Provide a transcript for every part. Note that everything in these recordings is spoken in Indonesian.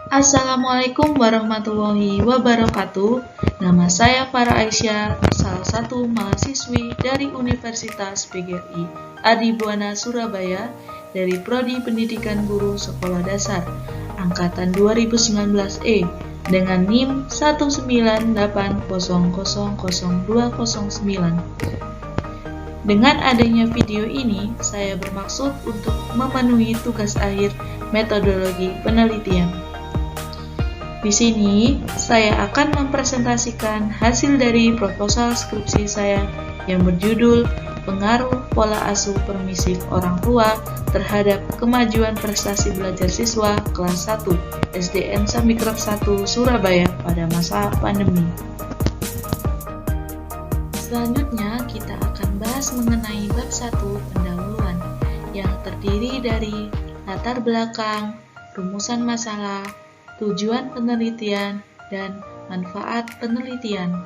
Assalamualaikum warahmatullahi wabarakatuh. Nama saya Farah Aisyah, salah satu mahasiswi dari Universitas PGRI Adibuana Surabaya dari Prodi Pendidikan Guru Sekolah Dasar angkatan 2019E dengan NIM 198000209. Dengan adanya video ini, saya bermaksud untuk memenuhi tugas akhir metodologi penelitian. Di sini, saya akan mempresentasikan hasil dari proposal skripsi saya yang berjudul Pengaruh Pola Asuh Permisif Orang Tua Terhadap Kemajuan Prestasi Belajar Siswa Kelas 1 SDN Sambikrab 1 Surabaya pada masa pandemi. Selanjutnya, kita akan bahas mengenai bab 1 pendahuluan yang terdiri dari latar belakang, rumusan masalah, tujuan penelitian, dan manfaat penelitian.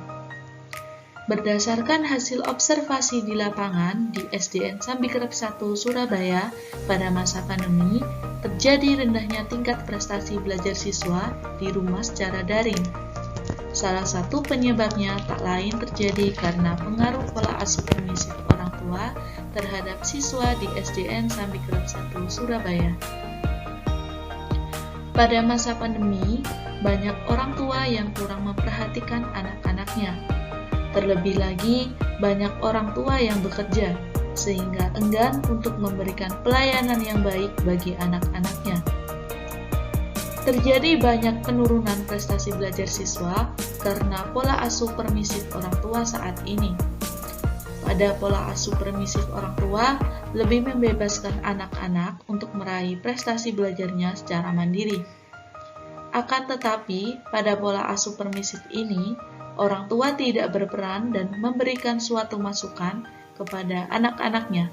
Berdasarkan hasil observasi di lapangan di SDN Sambikrab 1 Surabaya pada masa pandemi, terjadi rendahnya tingkat prestasi belajar siswa di rumah secara daring. Salah satu penyebabnya tak lain terjadi karena pengaruh pola asuh permisif orang tua terhadap siswa di SDN Sambikrab 1 Surabaya. Pada masa pandemi, banyak orang tua yang kurang memperhatikan anak-anaknya. Terlebih lagi, banyak orang tua yang bekerja, sehingga enggan untuk memberikan pelayanan yang baik bagi anak-anaknya. Terjadi banyak penurunan prestasi belajar siswa karena pola asuh permisif orang tua saat ini. Pada pola asuh permisif orang tua, lebih membebaskan anak-anak untuk meraih prestasi belajarnya secara mandiri. Akan tetapi, pada pola asuh permisif ini, orang tua tidak berperan dan memberikan suatu masukan kepada anak-anaknya,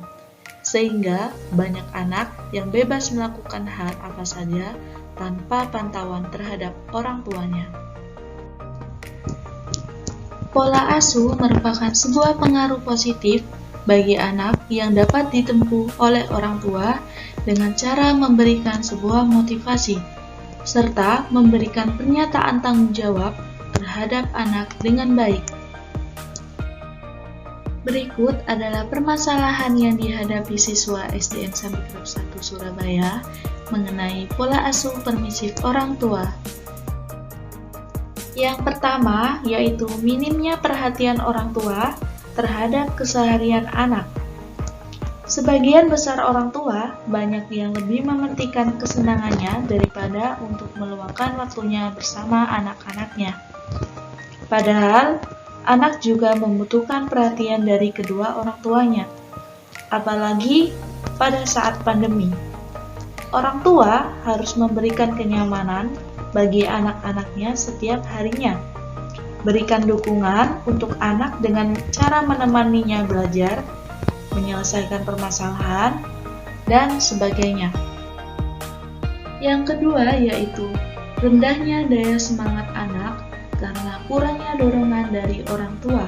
sehingga banyak anak yang bebas melakukan hal apa saja tanpa pantauan terhadap orang tuanya. Pola asuh merupakan sebuah pengaruh positif bagi anak yang dapat ditempuh oleh orang tua dengan cara memberikan sebuah motivasi, serta memberikan pernyataan tanggung jawab terhadap anak dengan baik. Berikut adalah permasalahan yang dihadapi siswa SDN Sambikrab 1 Surabaya mengenai pola asuh permisif orang tua. Yang pertama, yaitu minimnya perhatian orang tua terhadap keseharian anak. Sebagian besar orang tua banyak yang lebih mementingkan kesenangannya daripada untuk meluangkan waktunya bersama anak-anaknya. Padahal, anak juga membutuhkan perhatian dari kedua orang tuanya, apalagi pada saat pandemi. Orang tua harus memberikan kenyamanan bagi anak-anaknya setiap harinya, berikan dukungan untuk anak dengan cara menemaninya belajar, menyelesaikan permasalahan, dan sebagainya. Yang kedua yaitu rendahnya daya semangat anak karena kurangnya dorongan dari orang tua.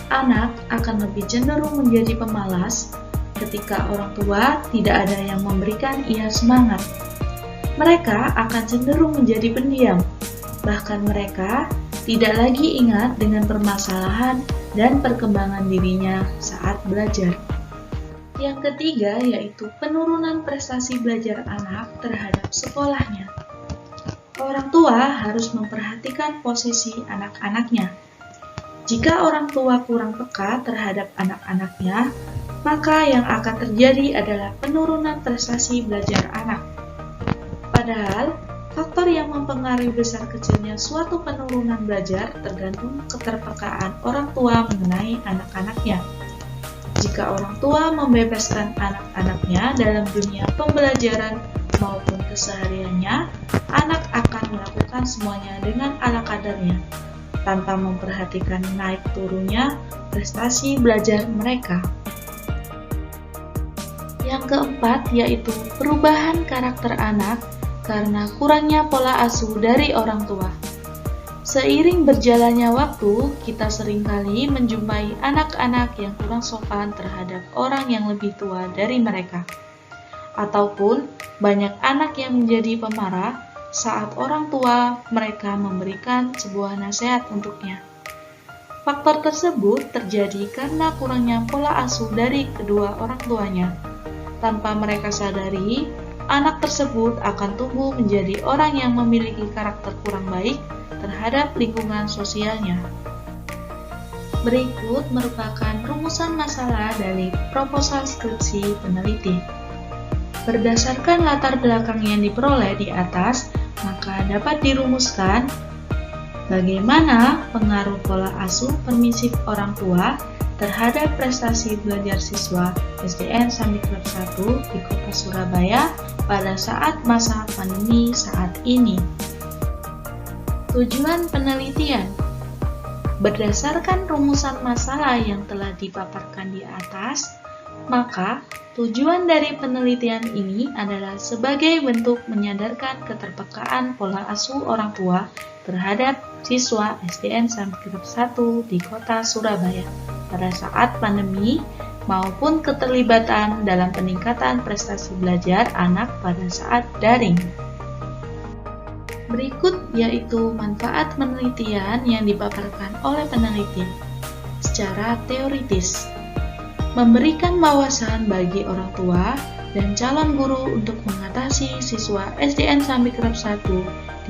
Anak akan lebih cenderung menjadi pemalas ketika orang tua tidak ada yang memberikan ia semangat. Mereka akan cenderung menjadi pendiam, bahkan mereka tidak lagi ingat dengan permasalahan dan perkembangan dirinya saat belajar. Yang ketiga yaitu penurunan prestasi belajar anak terhadap sekolahnya. Orang tua harus memperhatikan posisi anak-anaknya. Jika orang tua kurang peka terhadap anak-anaknya, maka yang akan terjadi adalah penurunan prestasi belajar anak. Padahal, faktor yang mempengaruhi besar kecilnya suatu penurunan belajar tergantung keterpekaan orang tua mengenai anak-anaknya. Jika orang tua membebaskan anak-anaknya dalam dunia pembelajaran maupun kesehariannya, anak akan melakukan semuanya dengan ala kadarnya, tanpa memperhatikan naik turunnya prestasi belajar mereka. Yang keempat yaitu perubahan karakter anak karena kurangnya pola asuh dari orang tua. Seiring berjalannya waktu, kita seringkali menjumpai anak-anak yang kurang sopan terhadap orang yang lebih tua dari mereka. Ataupun banyak anak yang menjadi pemarah saat orang tua mereka memberikan sebuah nasihat untuknya. Faktor tersebut terjadi karena kurangnya pola asuh dari kedua orang tuanya. Tanpa mereka sadari, anak tersebut akan tumbuh menjadi orang yang memiliki karakter kurang baik terhadap lingkungan sosialnya. Berikut merupakan rumusan masalah dari proposal skripsi peneliti. Berdasarkan latar belakang yang diperoleh di atas, maka dapat dirumuskan bagaimana pengaruh pola asuh permisif orang tua terhadap prestasi belajar siswa SDN Sambikrab 1 di Kota Surabaya pada saat masa pandemi saat ini. Tujuan penelitian. Berdasarkan rumusan masalah yang telah dipaparkan di atas, maka tujuan dari penelitian ini adalah sebagai bentuk menyadarkan keterpekaan pola asuh orang tua terhadap siswa SDN Sambikrab 1 di Kota Surabaya pada saat pandemi maupun keterlibatan dalam peningkatan prestasi belajar anak pada saat daring. Berikut yaitu manfaat penelitian yang dipaparkan oleh peneliti secara teoritis. Memberikan wawasan bagi orang tua dan calon guru untuk mengatasi siswa SDN Sambikrab 1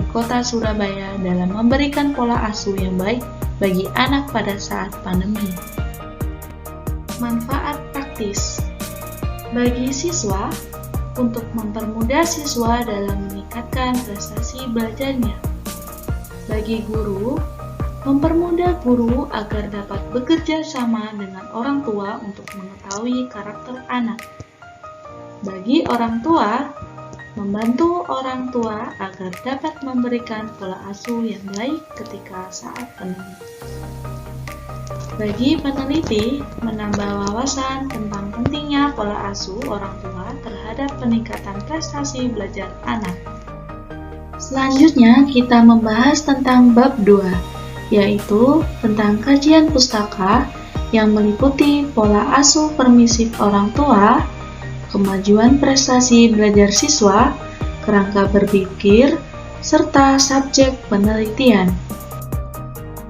di Kota Surabaya dalam memberikan pola asuh yang baik bagi anak pada saat pandemi. Manfaat praktis bagi siswa untuk mempermudah siswa dalam meningkatkan prestasi belajarnya. Bagi guru, mempermudah guru agar dapat bekerja sama dengan orang tua untuk mengetahui karakter anak. Bagi orang tua, membantu orang tua agar dapat memberikan pola asuh yang baik ketika saat pandemi. Bagi peneliti, menambah wawasan tentang pentingnya pola asuh orang tua terhadap peningkatan prestasi belajar anak. Selanjutnya, kita membahas tentang bab 2, yaitu tentang kajian pustaka yang meliputi pola asuh permisif orang tua, kemajuan prestasi belajar siswa, kerangka berpikir, serta subjek penelitian.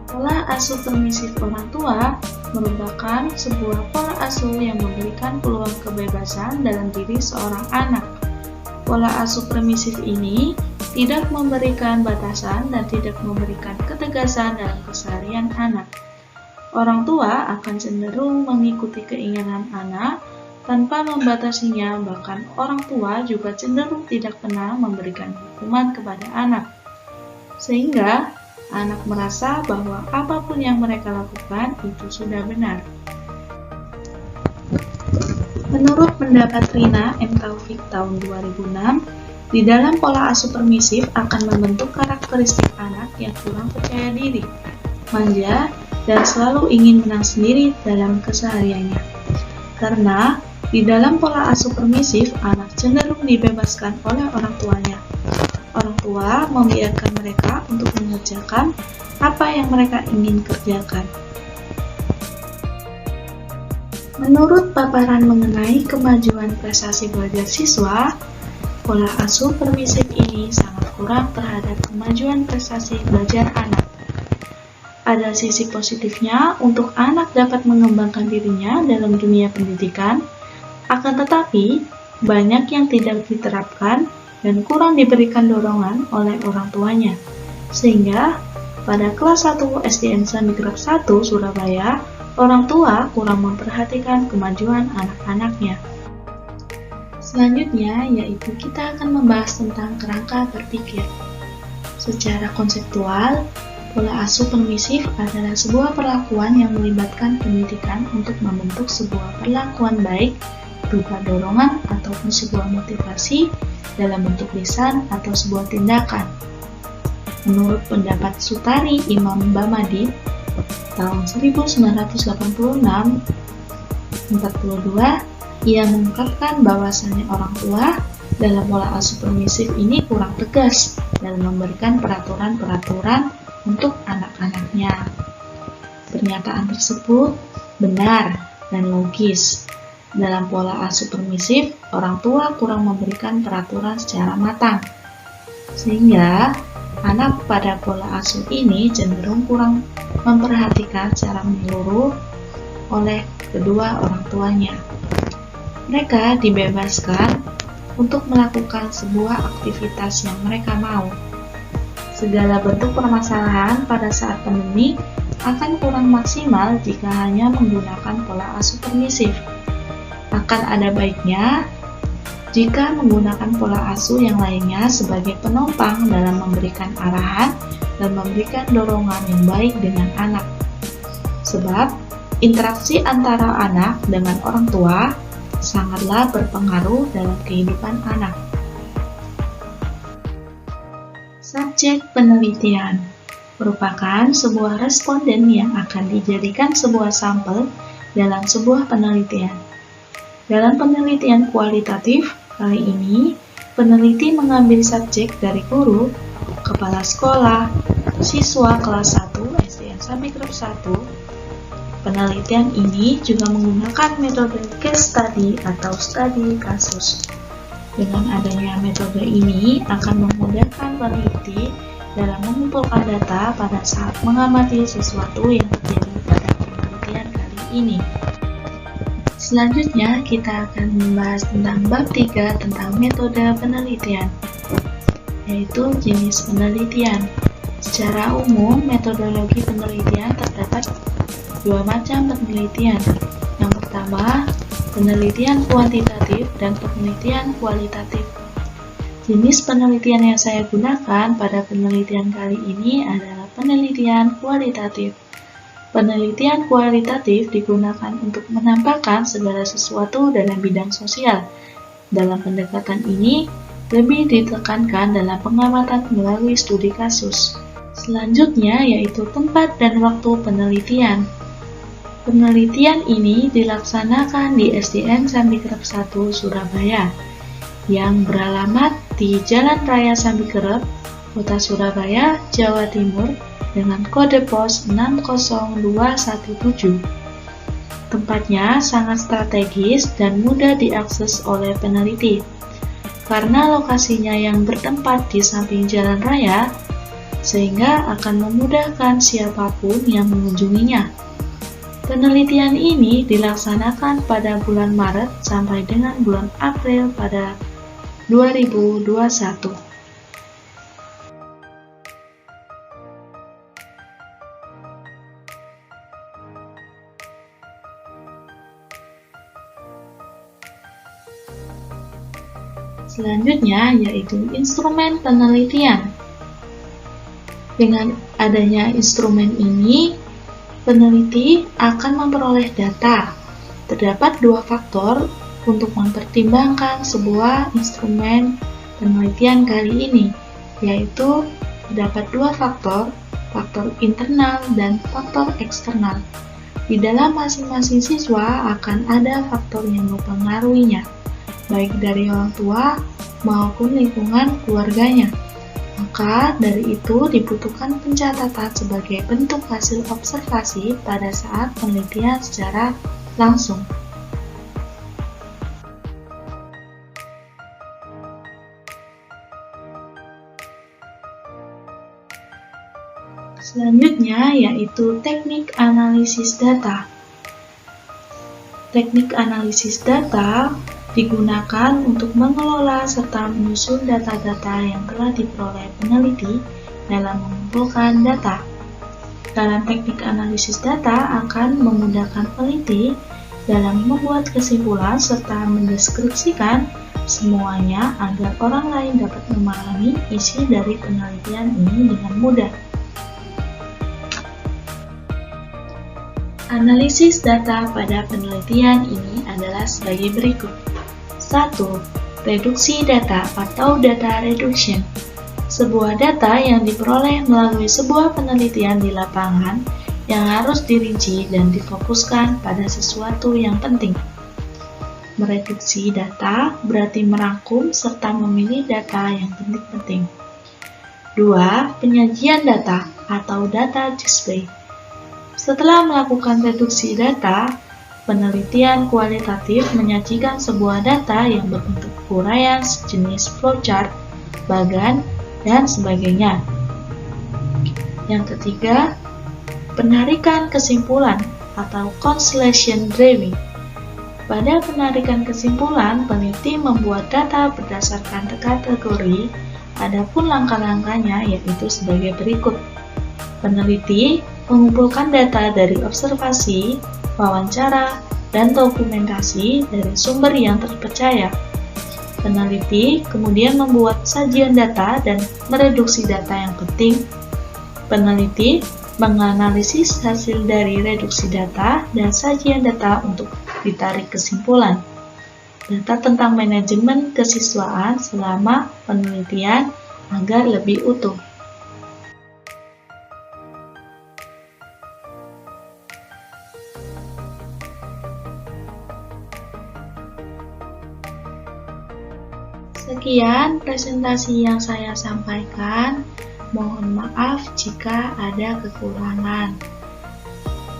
Pola asuh permisif orang tua merupakan sebuah pola asuh yang memberikan peluang kebebasan dalam diri seorang anak. Pola asuh permisif ini tidak memberikan batasan dan tidak memberikan ketegasan dalam keseharian anak. Orang tua akan cenderung mengikuti keinginan anak tanpa membatasinya, bahkan orang tua juga cenderung tidak pernah memberikan hukuman kepada anak. Sehingga anak merasa bahwa apapun yang mereka lakukan itu sudah benar. Menurut pendapat Rina M. Taufik tahun 2006, di dalam pola asuh permisif akan membentuk karakteristik anak yang kurang percaya diri, manja, dan selalu ingin menang sendiri dalam kesehariannya. Karena di dalam pola asuh permisif, anak cenderung dibebaskan oleh orang tuanya. Orang tua membiarkan mereka untuk mengerjakan apa yang mereka ingin kerjakan. Menurut paparan mengenai kemajuan prestasi belajar siswa, pola asuh permisif ini sangat kurang terhadap kemajuan prestasi belajar anak. Ada sisi positifnya untuk anak dapat mengembangkan dirinya dalam dunia pendidikan, akan tetapi banyak yang tidak diterapkan dan kurang diberikan dorongan oleh orang tuanya. Sehingga pada kelas 1 SDN Sambikrab 1 Surabaya, orang tua kurang memperhatikan kemajuan anak-anaknya. Selanjutnya yaitu kita akan membahas tentang kerangka berpikir. Secara konseptual, pola asuh permisif adalah sebuah perlakuan yang melibatkan pendidikan untuk membentuk sebuah perlakuan baik berupa dorongan ataupun sebuah motivasi dalam bentuk lisan atau sebuah tindakan. Menurut pendapat Sutari Imam Bamadi tahun 1986-42, ia mengungkapkan bahwasannya orang tua dalam pola asuh permisif ini kurang tegas dalam memberikan peraturan-peraturan untuk anak-anaknya. Pernyataan tersebut benar dan logis. Dalam pola asuh permisif, orang tua kurang memberikan peraturan secara matang. Sehingga anak pada pola asuh ini cenderung kurang memperhatikan secara menyeluruh oleh kedua orang tuanya. Mereka dibebaskan untuk melakukan sebuah aktivitas yang mereka mau. Segala bentuk permasalahan pada saat pandemi akan kurang maksimal jika hanya menggunakan pola asuh permisif. Akan ada baiknya jika menggunakan pola asuh yang lainnya sebagai penopang dalam memberikan arahan dan memberikan dorongan yang baik dengan anak. Sebab, interaksi antara anak dengan orang tua sangatlah berpengaruh dalam kehidupan anak. Subjek penelitian merupakan sebuah responden yang akan dijadikan sebuah sampel dalam sebuah penelitian. Dalam penelitian kualitatif, kali ini peneliti mengambil subjek dari guru, kepala sekolah, siswa kelas 1 SDN sampai grup 1. Penelitian ini juga menggunakan metode case study atau studi kasus. Dengan adanya metode ini akan memudahkan peneliti dalam mengumpulkan data pada saat mengamati sesuatu yang terjadi pada penelitian kali ini. Selanjutnya, kita akan membahas tentang bab 3 tentang metode penelitian, yaitu jenis penelitian. Secara umum, metodologi penelitian terdapat dua macam penelitian. Yang pertama, penelitian kuantitatif dan penelitian kualitatif. Jenis penelitian yang saya gunakan pada penelitian kali ini adalah penelitian kualitatif. Penelitian kualitatif digunakan untuk menampakkan segala sesuatu dalam bidang sosial. Dalam pendekatan ini, lebih ditekankan dalam pengamatan melalui studi kasus. Selanjutnya yaitu tempat dan waktu penelitian. Penelitian ini dilaksanakan di SDN Sambikerep 1 Surabaya, yang beralamat di Jalan Raya Sambikerep, Kota Surabaya, Jawa Timur, dengan kode pos 60217. Tempatnya sangat strategis dan mudah diakses oleh peneliti. Karena lokasinya yang bertempat di samping jalan raya, sehingga akan memudahkan siapapun yang mengunjunginya. Penelitian ini dilaksanakan pada bulan Maret sampai dengan bulan April pada 2021. Selanjutnya yaitu instrumen penelitian. Dengan adanya instrumen ini, peneliti akan memperoleh data. Terdapat dua faktor untuk mempertimbangkan sebuah instrumen penelitian kali ini, yaitu terdapat dua faktor, faktor internal dan faktor eksternal. Di dalam masing-masing siswa akan ada faktor yang mempengaruhinya, baik dari orang tua maupun lingkungan keluarganya. Maka dari itu dibutuhkan pencatatan sebagai bentuk hasil observasi pada saat penelitian secara langsung. Selanjutnya yaitu teknik analisis data. Teknik analisis data digunakan untuk mengelola serta menyusun data-data yang telah diperoleh peneliti dalam mengumpulkan data. Dalam teknik analisis data akan memudahkan peneliti dalam membuat kesimpulan serta mendeskripsikan semuanya agar orang lain dapat memahami isi dari penelitian ini dengan mudah. Analisis data pada penelitian ini adalah sebagai berikut. 1. Reduksi data atau data reduction. Sebuah data yang diperoleh melalui sebuah penelitian di lapangan yang harus dirinci dan difokuskan pada sesuatu yang penting. Mereduksi data berarti merangkum serta memilih data yang penting-penting. 2. Penyajian data atau data display. Setelah melakukan reduksi data, penelitian kualitatif menyajikan sebuah data yang berbentuk uraian sejenis flowchart, bagan, dan sebagainya. Yang ketiga, penarikan kesimpulan atau conclusion drawing. Pada penarikan kesimpulan, peneliti membuat data berdasarkan kategori, adapun langkah-langkahnya yaitu sebagai berikut. Peneliti mengumpulkan data dari observasi, wawancara, dan dokumentasi dari sumber yang terpercaya. Peneliti kemudian membuat sajian data dan mereduksi data yang penting. Peneliti menganalisis hasil dari reduksi data dan sajian data untuk ditarik kesimpulan. Data tentang manajemen kesiswaan selama penelitian agar lebih utuh. Sekian presentasi yang saya sampaikan. Mohon maaf jika ada kekurangan.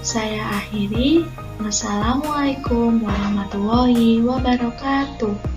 Saya akhiri. Wassalamualaikum warahmatullahi wabarakatuh.